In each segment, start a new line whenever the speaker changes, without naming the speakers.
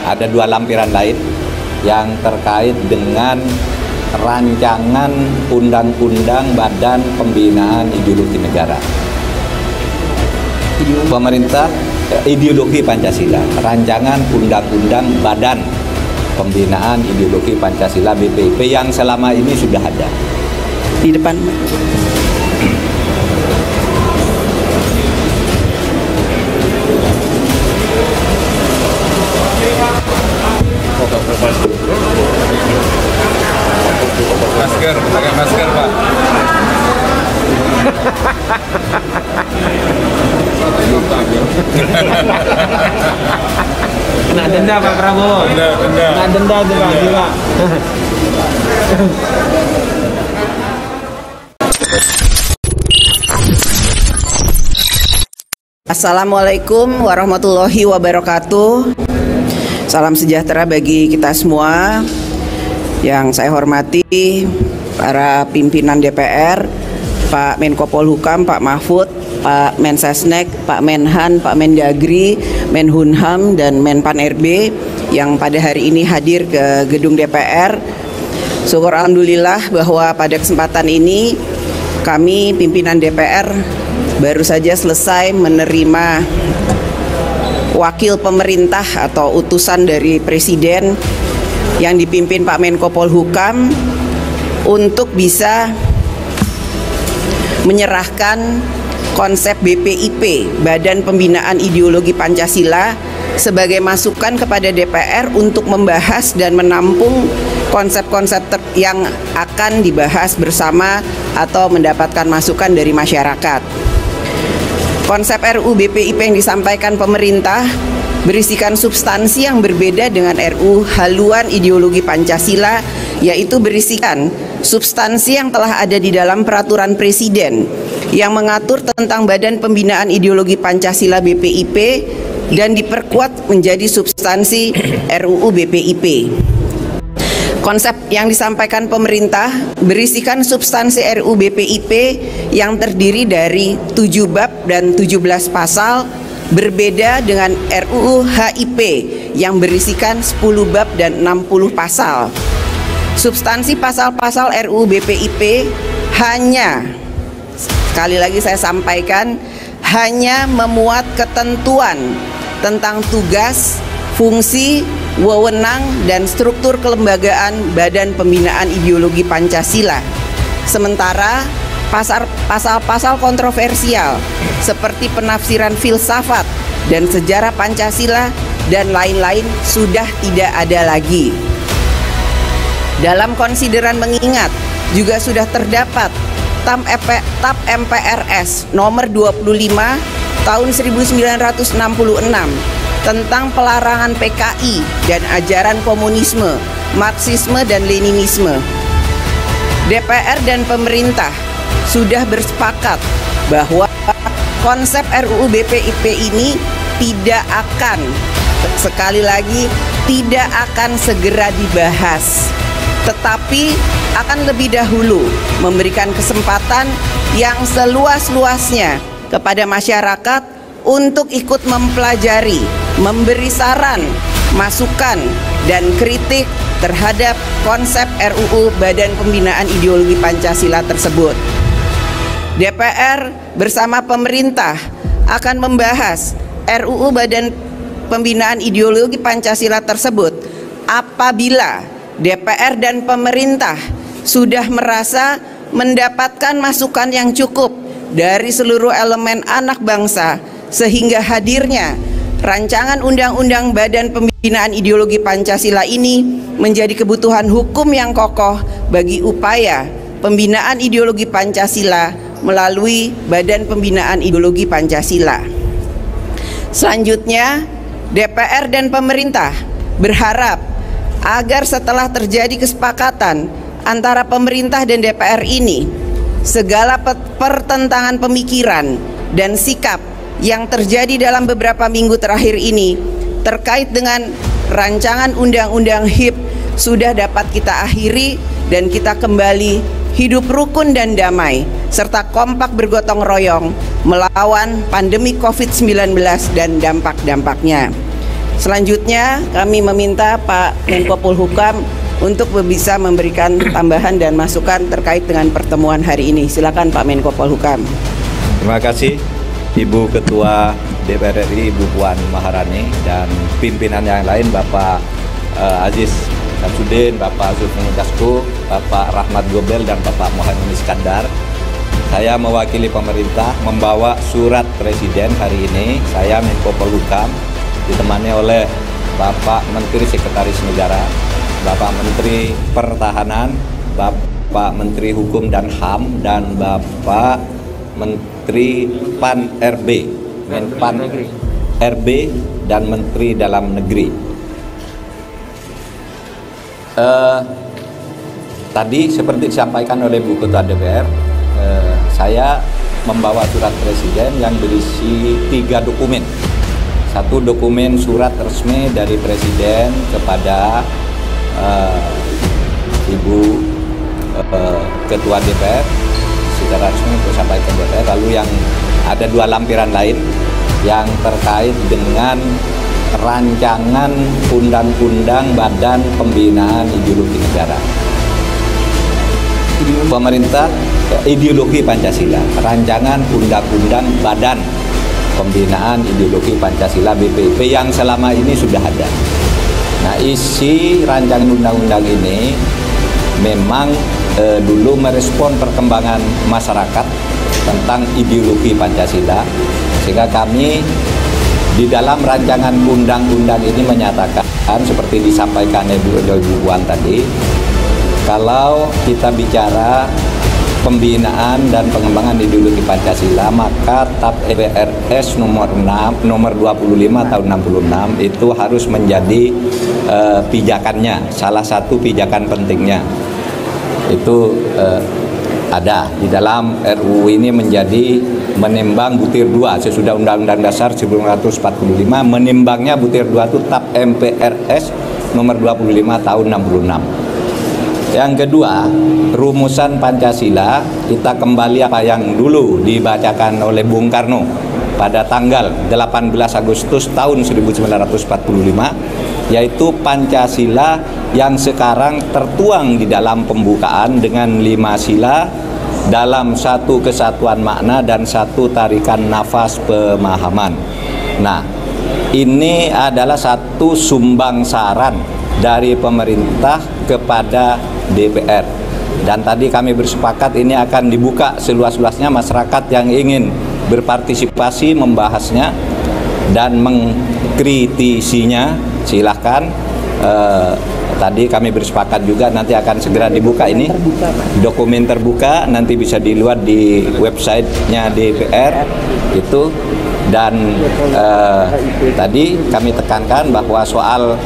ada 2 lampiran lain yang terkait dengan rancangan undang-undang Badan Pembinaan Ideologi Negara. Pemerintah ideologi Pancasila, rancangan undang-undang Badan Pembinaan Ideologi Pancasila BPIP yang selama ini sudah ada.
Di depan.
Masker, pakai masker, Pak.
Kena denda Pak Prabowo. Kena denda tuh Pak, gila.
Assalamualaikum warahmatullahi wabarakatuh. Salam sejahtera bagi kita semua. Yang saya hormati para pimpinan DPR, Pak Menko Polhukam, Pak Mahfud, Pak Mensesnek, Pak Menhan, Pak Mendagri, Menhunham, dan Menpan RB yang pada hari ini hadir ke gedung DPR. Syukur alhamdulillah bahwa pada kesempatan ini kami pimpinan DPR baru saja selesai menerima wakil pemerintah atau utusan dari Presiden yang dipimpin Pak Menko Polhukam untuk bisa menyerahkan konsep BPIP, Badan Pembinaan Ideologi Pancasila, sebagai masukan kepada DPR untuk membahas dan menampung konsep-konsep yang akan dibahas bersama atau mendapatkan masukan dari masyarakat. Konsep RUU BPIP yang disampaikan pemerintah berisikan substansi yang berbeda dengan RUU Haluan Ideologi Pancasila, yaitu berisikan substansi yang telah ada di dalam peraturan Presiden yang mengatur tentang Badan Pembinaan Ideologi Pancasila BPIP dan diperkuat menjadi substansi RUU BPIP. Konsep yang disampaikan pemerintah berisikan substansi RUU BPIP yang terdiri dari 7 bab dan 17 pasal, berbeda dengan RUU HIP yang berisikan 10 bab dan 60 pasal. Substansi pasal-pasal RUU BPIP hanya, sekali lagi saya sampaikan, hanya memuat ketentuan tentang tugas, fungsi, wewenang, dan struktur kelembagaan Badan Pembinaan Ideologi Pancasila. Sementara pasal-pasal kontroversial seperti penafsiran filsafat dan sejarah Pancasila dan lain-lain sudah tidak ada lagi. Dalam konsideran mengingat juga sudah terdapat TAP MPRS nomor 25 tahun 1966 tentang pelarangan PKI dan ajaran komunisme, Marxisme, dan Leninisme. DPR dan pemerintah sudah bersepakat bahwa konsep RUU BPIP ini tidak akan, sekali lagi, tidak akan segera dibahas, tetapi akan lebih dahulu memberikan kesempatan yang seluas-luasnya kepada masyarakat untuk ikut mempelajari, memberi saran, masukan, dan kritik terhadap konsep RUU Badan Pembinaan Ideologi Pancasila tersebut. DPR bersama pemerintah akan membahas RUU Badan Pembinaan Ideologi Pancasila tersebut apabila DPR dan pemerintah sudah merasa mendapatkan masukan yang cukup dari seluruh elemen anak bangsa, sehingga hadirnya rancangan undang-undang Badan Pembinaan Ideologi Pancasila ini menjadi kebutuhan hukum yang kokoh bagi upaya pembinaan ideologi Pancasila melalui Badan Pembinaan Ideologi Pancasila. Selanjutnya, DPR dan pemerintah berharap agar setelah terjadi kesepakatan antara pemerintah dan DPR ini, segala pertentangan pemikiran dan sikap yang terjadi dalam beberapa minggu terakhir ini terkait dengan rancangan undang-undang HIP sudah dapat kita akhiri dan kita kembali hidup rukun dan damai serta kompak bergotong royong melawan pandemi COVID-19 dan dampak-dampaknya. Selanjutnya kami meminta Pak Menko Polhukam untuk bisa memberikan tambahan dan masukan terkait dengan pertemuan hari ini. Silakan Pak Menko Polhukam.
Terima kasih Ibu Ketua DPR RI, Ibu Puan Maharani, dan pimpinan yang lain, Bapak Aziz Samsudin, Bapak Zulkifli Dasko, Bapak Rahmat Gobel, dan Bapak Muhammad Iskandar. Saya mewakili pemerintah membawa surat Presiden hari ini. Saya Menko Polhukam ditemani oleh Bapak Menteri Sekretaris Negara, Bapak Menteri Pertahanan, Bapak Menteri Hukum dan HAM, dan Bapak Menteri Pan-RB, Menpan RB, dan Menteri Dalam Negeri. Tadi seperti disampaikan oleh Bu Ketua DPR, saya membawa surat Presiden yang berisi 3 dokumen. Satu dokumen surat resmi dari Presiden kepada Ibu Ketua DPR secara resmi untuk sampai ke DPR. Lalu yang ada 2 lampiran lain yang terkait dengan rancangan undang-undang Badan Pembinaan Ideologi Negara. Pemerintah ideologi Pancasila, rancangan undang-undang Badan Pembinaan Ideologi Pancasila BPIP yang selama ini sudah ada. Nah, isi rancangan undang-undang ini memang dulu merespon perkembangan masyarakat tentang ideologi Pancasila, sehingga kami di dalam rancangan undang-undang ini menyatakan seperti disampaikan Ibu Puan tadi, kalau kita bicara pembinaan dan pengembangan ideologi Pancasila, maka TAP RS nomor 25 tahun 66 itu harus menjadi pijakannya, salah satu pijakan pentingnya. Itu ada di dalam RUU ini menjadi menimbang butir 2 sesudah Undang-Undang Dasar 1945, menimbangnya butir 2 itu TAP MPRS nomor 25 tahun 66. Yang kedua, rumusan Pancasila kita kembali apa yang dulu dibacakan oleh Bung Karno pada tanggal 18 Agustus tahun 1945, yaitu Pancasila yang sekarang tertuang di dalam pembukaan dengan 5 sila dalam satu kesatuan makna dan satu tarikan nafas pemahaman. Nah, ini adalah satu sumbang saran dari pemerintah kepada DPR, dan tadi kami bersepakat ini akan dibuka seluas-luasnya, masyarakat yang ingin berpartisipasi membahasnya dan mengkritisinya silahkan. Tadi kami bersepakat juga nanti akan segera dibuka ini dokumen terbuka, nanti bisa dilihat di websitenya DPR itu. Dan tadi kami tekankan bahwa soal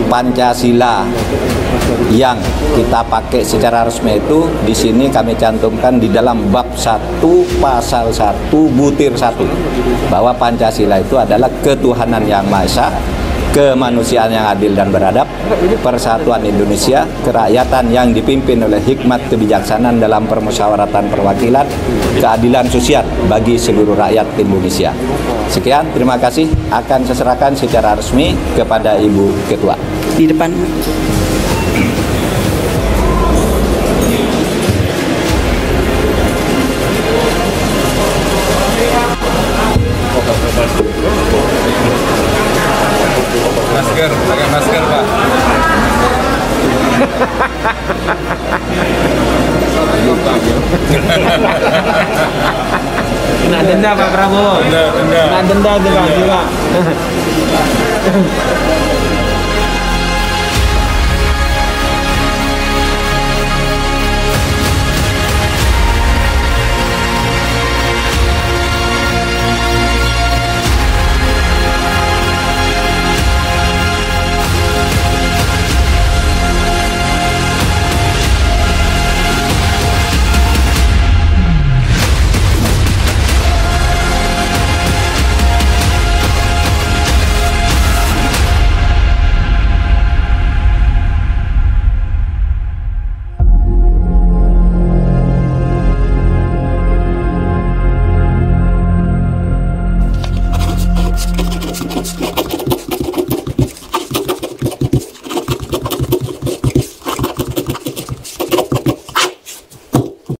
Pancasila yang kita pakai secara resmi itu di sini kami cantumkan di dalam bab 1 pasal 1 butir 1 bahwa Pancasila itu adalah ketuhanan yang Maha Esa, kemanusiaan yang adil dan beradab, persatuan Indonesia, kerakyatan yang dipimpin oleh hikmat kebijaksanaan dalam permusyawaratan perwakilan, keadilan sosial bagi seluruh rakyat Indonesia. Sekian, terima kasih. Akan saya serahkan secara resmi kepada Ibu Ketua.
Di depan.
Masker, pakai masker, Pak.
Kena denda Pak Prabowo.
Denda.
Kena denda juga.